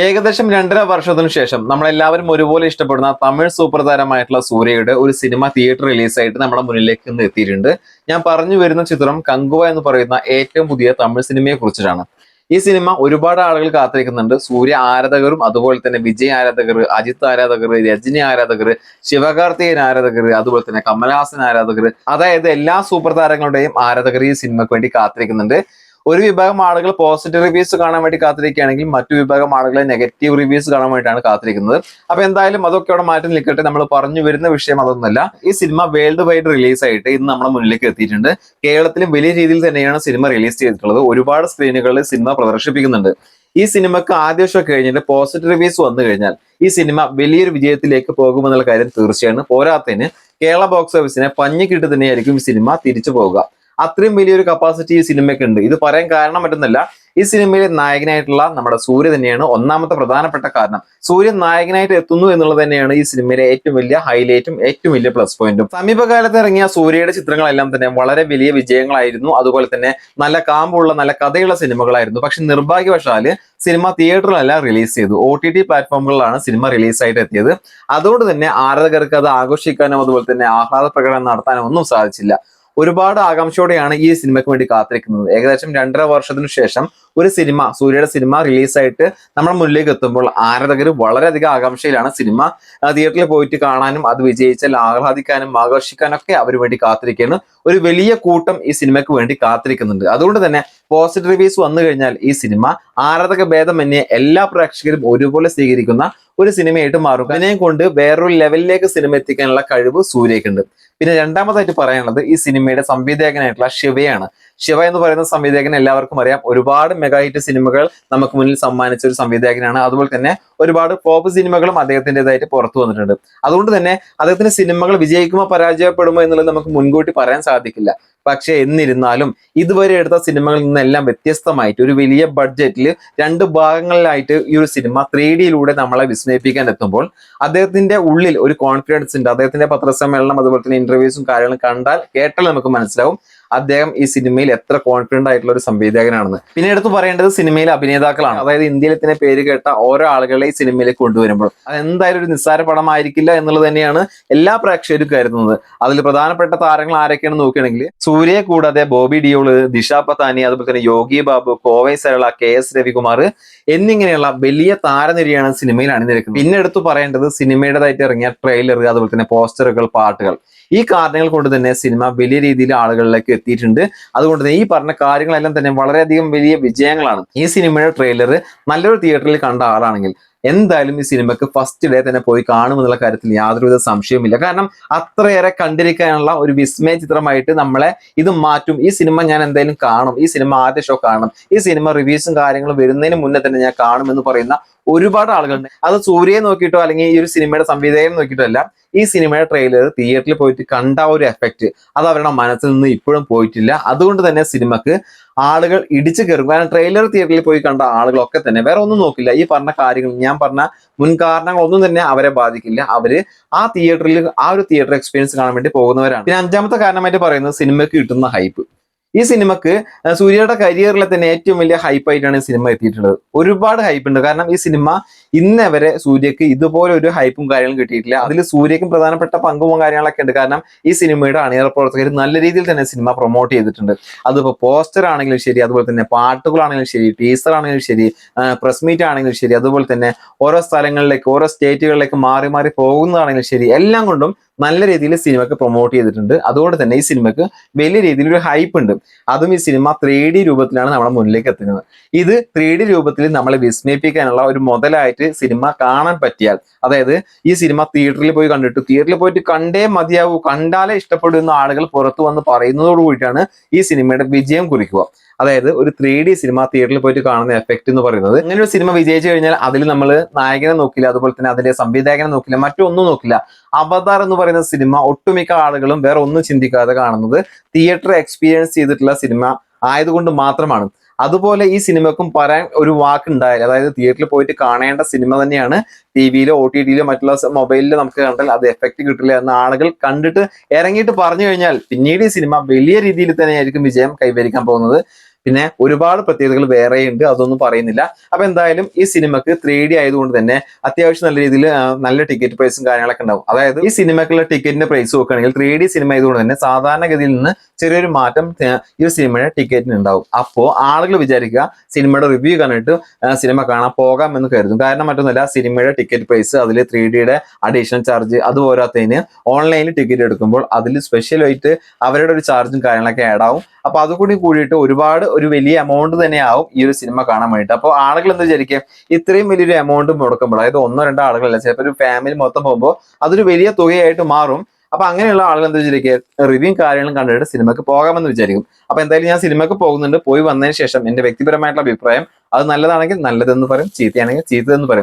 ഏകദേശം 2.5 വർഷത്തിനു ശേഷം നമ്മളെല്ലാവരും ഒരുപോലെ ഇഷ്ടപ്പെടുന്ന തമിഴ് സൂപ്പർ താരമായിട്ടുള്ള സൂര്യയുടെ ഒരു സിനിമ തിയേറ്റർ റിലീസായിട്ട് നമ്മുടെ മുന്നിലേക്ക് ഇന്ന് എത്തിയിട്ടുണ്ട്. ഞാൻ പറഞ്ഞു വരുന്ന ചിത്രം കങ്കുവ എന്ന് പറയുന്ന ഏറ്റവും പുതിയ തമിഴ് സിനിമയെ കുറിച്ചിട്ടാണ്. ഈ സിനിമ ഒരുപാട് ആളുകൾ കാത്തിരിക്കുന്നുണ്ട്. സൂര്യ ആരാധകരും അതുപോലെ തന്നെ വിജയ് ആരാധകർ, അജിത്ത് ആരാധകർ, രജനി ആരാധകർ, ശിവകാർത്തികേയൻ ആരാധകർ, അതുപോലെ തന്നെ കമലഹാസൻ ആരാധകർ, അതായത് എല്ലാ സൂപ്പർ താരങ്ങളുടെയും ആരാധകർ ഈ സിനിമയ്ക്ക് വേണ്ടി കാത്തിരിക്കുന്നുണ്ട്. ഒരു വിഭാഗം ആളുകൾ പോസിറ്റീവ് റിവ്യൂസ് കാണാൻ വേണ്ടി കാത്തിരിക്കുകയാണെങ്കിൽ മറ്റു വിഭാഗം ആളുകൾ നെഗറ്റീവ് റിവ്യൂസ് കാണാൻ വേണ്ടിയിട്ടാണ് കാത്തിരിക്കുന്നത്. അപ്പൊ എന്തായാലും അതൊക്കെ അവിടെ മാറ്റി നിൽക്കട്ടെ. നമ്മൾ പറഞ്ഞു വരുന്ന വിഷയം അതൊന്നുമല്ല. ഈ സിനിമ വേൾഡ് വൈഡ് റിലീസ് ആയിട്ട് ഇന്ന് നമ്മുടെ മുന്നിലേക്ക് എത്തിയിട്ടുണ്ട്. കേരളത്തിലും വലിയ രീതിയിൽ തന്നെയാണ് സിനിമ റിലീസ് ചെയ്തിട്ടുള്ളത്. ഒരുപാട് സ്ക്രീനുകളിൽ സിനിമ പ്രദർശിപ്പിക്കുന്നുണ്ട്. ഈ സിനിമക്ക് ആദ്യ ഷോ കഴിഞ്ഞിട്ട് പോസിറ്റീവ് റിവ്യൂസ് വന്നു കഴിഞ്ഞാൽ ഈ സിനിമ വലിയൊരു വിജയത്തിലേക്ക് പോകുമെന്നുള്ള കാര്യം തീർച്ചയാണ്. പോരാത്തതിന് കേരള ബോക്സ് ഓഫീസിനെ പഞ്ഞിക്കിട്ട് തന്നെയായിരിക്കും ഈ സിനിമ തിരിച്ചു പോകുക. അത്രയും വലിയൊരു കപ്പാസിറ്റി ഈ സിനിമയ്ക്ക് ഉണ്ട്. ഇത് പറയാൻ കാരണം മറ്റൊന്നല്ല, ഈ സിനിമയിലെ നായകനായിട്ടുള്ള നമ്മുടെ സൂര്യ തന്നെയാണ് ഒന്നാമത്തെ പ്രധാനപ്പെട്ട കാരണം. സൂര്യ നായകനായിട്ട് എത്തുന്നു എന്നുള്ളത് തന്നെയാണ് ഈ സിനിമയിലെ ഏറ്റവും വലിയ ഹൈലൈറ്റും ഏറ്റവും വലിയ പ്ലസ് പോയിന്റും. സമീപകാലത്ത് ഇറങ്ങിയ സൂര്യയുടെ ചിത്രങ്ങളെല്ലാം തന്നെ വളരെ വലിയ വിജയങ്ങളായിരുന്നു. അതുപോലെ തന്നെ നല്ല കാമ്പുള്ള നല്ല കഥയുള്ള സിനിമകളായിരുന്നു. പക്ഷെ നിർഭാഗ്യവശാല് സിനിമ തിയേറ്ററിലല്ല റിലീസ് ചെയ്തു. OTT പ്ലാറ്റ്ഫോമുകളിലാണ് സിനിമ റിലീസായിട്ട് എത്തിയത്. അതുകൊണ്ട് തന്നെ ആരാധകർക്ക് അത് ആഘോഷിക്കാനോ അതുപോലെ തന്നെ ആഹ്ലാദ പ്രകടനം നടത്താനോ ഒന്നും സാധിച്ചില്ല. ഒരുപാട് ആകാംക്ഷയോടെയാണ് ഈ സിനിമയ്ക്ക് വേണ്ടി കാത്തിരിക്കുന്നത്. ഏകദേശം 2.5 വർഷത്തിനു ശേഷം ഒരു സിനിമ, സൂര്യയുടെ സിനിമ റിലീസായിട്ട് നമ്മുടെ മുന്നിലേക്ക് എത്തുമ്പോൾ ആരാധകർ വളരെയധികം ആകാംക്ഷയിലാണ്. സിനിമ തിയേറ്ററിൽ പോയിട്ട് കാണാനും അത് വിജയിച്ചാൽ ആഹ്ലാദിക്കാനും ആഘോഷിക്കാനും ഒക്കെ അവർ വേണ്ടി കാത്തിരിക്കുകയാണ്. ഒരു വലിയ കൂട്ടം ഈ സിനിമയ്ക്ക് വേണ്ടി കാത്തിരിക്കുന്നുണ്ട്. അതുകൊണ്ട് തന്നെ പോസിറ്റീവ് റിവ്യൂസ് വന്നു കഴിഞ്ഞാൽ ഈ സിനിമ ആരാധക ഭേദമന്യേ എല്ലാ പ്രേക്ഷകരും ഒരുപോലെ സ്വീകരിക്കുന്ന ഒരു സിനിമയായിട്ട് മാറും. അതിനെയും കൊണ്ട് വേറൊരു ലെവലിലേക്ക് സിനിമ എത്തിക്കാനുള്ള കഴിവ് സൂര്യക്കുണ്ട്. പിന്നെ രണ്ടാമതായിട്ട് പറയാനുള്ളത് ഈ സിനിമയുടെ സംവിധായകനായിട്ടുള്ള ശിവയാണ്. ശിവ എന്ന് പറയുന്ന സംവിധായകൻ എല്ലാവർക്കും അറിയാം. ഒരുപാട് മെഗാ ഹിറ്റ് സിനിമകൾ നമുക്ക് മുന്നിൽ സമ്മാനിച്ച ഒരു സംവിധായകനാണ്. അതുപോലെ തന്നെ ഒരുപാട് ഫ്ലോപ്പ് സിനിമകളും അദ്ദേഹത്തിൻ്റെതായിട്ട് പുറത്തു വന്നിട്ടുണ്ട്. അതുകൊണ്ട് തന്നെ അദ്ദേഹത്തിന്റെ സിനിമകൾ വിജയിക്കുമോ പരാജയപ്പെടുമോ എന്നുള്ളത് നമുക്ക് മുൻകൂട്ടി പറയാൻ സാധിക്കില്ല. പക്ഷെ എന്നിരുന്നാലും ഇതുവരെ എടുത്ത സിനിമകളിൽ നിന്നെല്ലാം വ്യത്യസ്തമായിട്ട് ഒരു വലിയ ബഡ്ജറ്റിൽ 2 ഭാഗങ്ങളിലായിട്ട് ഈ ഒരു സിനിമ 3Dയിലൂടെ നമ്മളെ വിസ്മയിപ്പിക്കാൻ എത്തുമ്പോൾ അദ്ദേഹത്തിന്റെ ഉള്ളിൽ ഒരു കോൺഫിഡൻസ് ഉണ്ട്. അദ്ദേഹത്തിന്റെ പത്രസമ്മേളനം അതുപോലെ തന്നെ ഇന്റർവ്യൂസും കാര്യങ്ങളും കേട്ടാൽ നമുക്ക് മനസ്സിലാവും അദ്ദേഹം ഈ സിനിമയിൽ എത്ര കോൺഫിഡന്റ് ആയിട്ടുള്ള ഒരു സംവിധായകനാണെന്ന്. പിന്നെ എടുത്തു പറയേണ്ടത് സിനിമയിലെ അഭിനേതാക്കളാണ്. അതായത് ഇന്ത്യയിൽ തന്നെ പേര് കേട്ട ഓരോ ആളുകളെ ഈ സിനിമയിലേക്ക് കൊണ്ടുവരുമ്പോൾ അതെന്തായാലും ഒരു നിസ്സാര പടമായിരിക്കില്ല എന്നുള്ളത് തന്നെയാണ് എല്ലാ പ്രേക്ഷകരും കരുതുന്നത്. അതിൽ പ്രധാനപ്പെട്ട താരങ്ങൾ ആരൊക്കെയാണെന്ന് നോക്കുകയാണെങ്കിൽ സൂര്യയെ കൂടാതെ ബോബി ഡിയോള്, ദിശ പത്താനി, അതുപോലെ തന്നെ യോഗി ബാബു, കോവൈ സരള, KS രവികുമാർ എന്നിങ്ങനെയുള്ള വലിയ താരനിരയാണ് സിനിമയിൽ അണിനിരക്കുന്നത്. പിന്നെ എടുത്തു പറയേണ്ടത് സിനിമയുടേതായിട്ട് ഇറങ്ങിയ ട്രെയിലർ, അതുപോലെ തന്നെ പോസ്റ്ററുകൾ, പാട്ടുകൾ, ഈ കാരണങ്ങൾ കൊണ്ട് തന്നെ സിനിമ വലിയ രീതിയിൽ ആളുകളിലേക്ക് എത്തിയിട്ടുണ്ട്. അതുകൊണ്ട് തന്നെ ഈ പറഞ്ഞ കാര്യങ്ങളെല്ലാം തന്നെ വളരെയധികം വലിയ വിജയങ്ങളാണ്. ഈ സിനിമയുടെ ട്രെയിലർ നല്ലൊരു തിയേറ്ററിൽ കണ്ട ആളാണെങ്കിൽ എന്തായാലും ഈ സിനിമക്ക് ഫസ്റ്റ് ഡേ തന്നെ പോയി കാണുമെന്നുള്ള കാര്യത്തിൽ യാതൊരുവിധ സംശയവുമില്ല. കാരണം അത്രയേറെ കണ്ടിരിക്കാനുള്ള ഒരു വിസ്മയ ചിത്രമായിട്ട് നമ്മളെ ഇത് മാറ്റും. ഈ സിനിമ ഞാൻ എന്തായാലും കാണും, ഈ സിനിമ ആദ്യ ഷോ കാണും, ഈ സിനിമ റിവ്യൂസും കാര്യങ്ങളും വരുന്നതിന് മുന്നേ തന്നെ ഞാൻ കാണും എന്ന് പറയുന്ന ഒരുപാട് ആളുകളുണ്ട്. അത് സൂര്യയെ നോക്കിയിട്ടോ അല്ലെങ്കിൽ ഈ ഒരു സിനിമയുടെ സംവിധായകൻ നോക്കിയിട്ടോ അല്ല, ഈ സിനിമയുടെ ട്രെയിലർ തിയേറ്ററിൽ പോയിട്ട് കണ്ട ഒരു എഫക്റ്റ് അത് അവരുടെ മനസ്സിൽ നിന്ന് ഇപ്പോഴും പോയിട്ടില്ല. അതുകൊണ്ട് തന്നെ സിനിമക്ക് ആളുകൾ ഇടിച്ചു കയറും. കാരണം ട്രെയിലർ തിയേറ്ററിൽ പോയി കണ്ട ആളുകളൊക്കെ തന്നെ വേറെ ഒന്നും നോക്കില്ല. ഈ പറഞ്ഞ കാര്യങ്ങൾ, ഞാൻ പറഞ്ഞ മുൻ കാരണങ്ങളൊന്നും തന്നെ അവരെ ബാധിക്കില്ല. അവര് ആ ഒരു തിയേറ്റർ എക്സ്പീരിയൻസ് കാണാൻ വേണ്ടി പോകുന്നവരാണ്. പിന്നെ അഞ്ചാമത്തെ കാരണമായിട്ട് പറയുന്നത് സിനിമയ്ക്ക് കിട്ടുന്ന ഹൈപ്പ്. ഈ സിനിമക്ക് സൂര്യയുടെ കരിയറിലെ തന്നെ ഏറ്റവും വലിയ ഹൈപ്പായിട്ടാണ് ഈ സിനിമ എത്തിയിട്ടുള്ളത്. ഒരുപാട് ഹൈപ്പ് ഉണ്ട്. കാരണം ഈ സിനിമ ഇന്ന് വരെ സൂര്യക്ക് ഇതുപോലെ ഒരു ഹൈപ്പും കാര്യങ്ങളും കിട്ടിയിട്ടില്ല. അതിൽ സൂര്യക്കും പ്രധാനപ്പെട്ട പങ്കും കാര്യങ്ങളൊക്കെ ഉണ്ട്. കാരണം ഈ സിനിമയുടെ അണിയറ പ്രവർത്തകർ നല്ല രീതിയിൽ തന്നെ സിനിമ പ്രൊമോട്ട് ചെയ്തിട്ടുണ്ട്. അതിപ്പോൾ പോസ്റ്റർ ആണെങ്കിലും ശരി, അതുപോലെ തന്നെ പാട്ടുകളാണെങ്കിലും ശരി, ടീസർ ആണെങ്കിലും ശരി, പ്രസ് മീറ്റ് ആണെങ്കിലും ശരി, അതുപോലെ തന്നെ ഓരോ സ്ഥലങ്ങളിലേക്ക് ഓരോ സ്റ്റേറ്റുകളിലേക്ക് മാറി മാറി പോകുന്നതാണെങ്കിലും ശരി, എല്ലാം കൊണ്ടും നല്ല രീതിയിൽ സിനിമക്ക് പ്രൊമോട്ട് ചെയ്തിട്ടുണ്ട്. അതുകൊണ്ട് തന്നെ ഈ സിനിമക്ക് വലിയ രീതിയിൽ ഒരു ഹൈപ്പ് ഉണ്ട്. അതും ഈ സിനിമ 3D രൂപത്തിലാണ് നമ്മുടെ മുന്നിലേക്ക് എത്തുന്നത്. ഇത് 3D രൂപത്തിൽ നമ്മളെ വിസ്മയിപ്പിക്കാനുള്ള ഒരു മുതലായിട്ട് സിനിമ കാണാൻ പറ്റിയാൽ, അതായത് ഈ സിനിമ തിയേറ്ററിൽ പോയിട്ട് കണ്ടേ മതിയാവൂ, കണ്ടാലേ ഇഷ്ടപ്പെടുന്ന ആളുകൾ പുറത്തു വന്ന് പറയുന്നതോട് കൂടിയിട്ടാണ് ഈ സിനിമയുടെ വിജയം കുറിക്കുക. അതായത് ഒരു 3D സിനിമ തിയേറ്ററിൽ പോയിട്ട് കാണുന്ന എഫക്ട് എന്ന് പറയുന്നത്, അങ്ങനെ ഒരു സിനിമ വിജയിച്ചു കഴിഞ്ഞാൽ അതിൽ നമ്മൾ നായകനെ നോക്കില്ല, അതുപോലെ തന്നെ അതിന്റെ സംവിധായകനെ നോക്കില്ല, മറ്റൊന്നും നോക്കില്ല. അവതാർ എന്ന് പറയുന്ന സിനിമ ഒട്ടുമിക്ക ആളുകളും വേറെ ഒന്നും ചിന്തിക്കാതെ കാണുന്നത് തിയേറ്റർ എക്സ്പീരിയൻസ് ചെയ്തിട്ടുള്ള സിനിമ ആയതുകൊണ്ട് മാത്രമാണ്. അതുപോലെ ഈ സിനിമക്കും പറയാൻ ഒരു വാക്കുണ്ടായാൽ, അതായത് തിയേറ്ററിൽ പോയിട്ട് കാണേണ്ട സിനിമ തന്നെയാണ് TV-യിലോ OTT-യിലോ മറ്റുള്ള മൊബൈലിലോ നമുക്ക് കണ്ടാൽ അത് എഫക്ട് കിട്ടില്ല എന്ന ആളുകൾ കണ്ടിട്ട് ഇറങ്ങിയിട്ട് പറഞ്ഞു കഴിഞ്ഞാൽ പിന്നീട് ഈ സിനിമ വലിയ രീതിയിൽ തന്നെയായിരിക്കും വിജയം കൈവരിക്കാൻ പോകുന്നത്. പിന്നെ ഒരുപാട് പ്രത്യേകതകൾ വേറെയുണ്ട്, അതൊന്നും പറയുന്നില്ല. അപ്പൊ എന്തായാലും ഈ സിനിമക്ക് 3D ആയതുകൊണ്ട് തന്നെ അത്യാവശ്യം നല്ല രീതിയിൽ നല്ല ടിക്കറ്റ് പ്രൈസും കാര്യങ്ങളൊക്കെ ഉണ്ടാവും. അതായത് ഈ സിനിമക്കുള്ള ടിക്കറ്റിന്റെ പ്രൈസ് നോക്കുകയാണെങ്കിൽ 3D സിനിമ ആയതുകൊണ്ട് തന്നെ സാധാരണഗതിയിൽ നിന്ന് ചെറിയൊരു മാറ്റം ഈ സിനിമയുടെ ടിക്കറ്റിന് ഉണ്ടാവും. അപ്പോൾ ആളുകൾ വിചാരിക്കുക സിനിമയുടെ റിവ്യൂ കണ്ടിട്ട് സിനിമ കാണാൻ പോകാം എന്ന് കരുതും. കാരണം മറ്റൊന്നുമല്ല, സിനിമയുടെ ടിക്കറ്റ് പ്രൈസ്, അതിൽ 3Dയുടെ അഡീഷണൽ ചാർജ്, അത് പോരാത്തതിന് ഓൺലൈനിൽ ടിക്കറ്റ് എടുക്കുമ്പോൾ അതിൽ സ്പെഷ്യലായിട്ട് അവരുടെ ഒരു ചാർജും കാര്യങ്ങളൊക്കെ ആഡ് ആവും. അപ്പൊ അതുകൂടി കൂടിയിട്ട് ഒരു വലിയ എമൗണ്ട് തന്നെ ആവും ഈ ഒരു സിനിമ കാണാൻ വേണ്ടിയിട്ട്. അപ്പോൾ ആളുകൾ എന്താ വിചാരിക്കുക, ഇത്രയും വലിയൊരു എമൗണ്ട് മുടക്കുമ്പോൾ, അതായത് 1-2 ആളുകളല്ല, ചിലപ്പോൾ ഒരു ഫാമിലി മൊത്തം പോകുമ്പോൾ അതൊരു വലിയ തുകയായിട്ട് മാറും. അപ്പൊ അങ്ങനെയുള്ള ആളുകൾ എന്താ വിചാരിക്കുക, റിവ്യൂ കാര്യങ്ങളും കണ്ടിട്ട് സിനിമക്ക് പോകാമെന്ന് വിചാരിക്കും. അപ്പൊ എന്തായാലും ഞാൻ സിനിമക്ക് പോകുന്നുണ്ട്. പോയി വന്നതിന് ശേഷം എന്റെ വ്യക്തിപരമായിട്ടുള്ള അഭിപ്രായം, അത് നല്ലതാണെങ്കിൽ നല്ലതെന്ന് പറയും, ചീത്തയാണെങ്കിൽ ചീത്തതെന്ന് പറയും.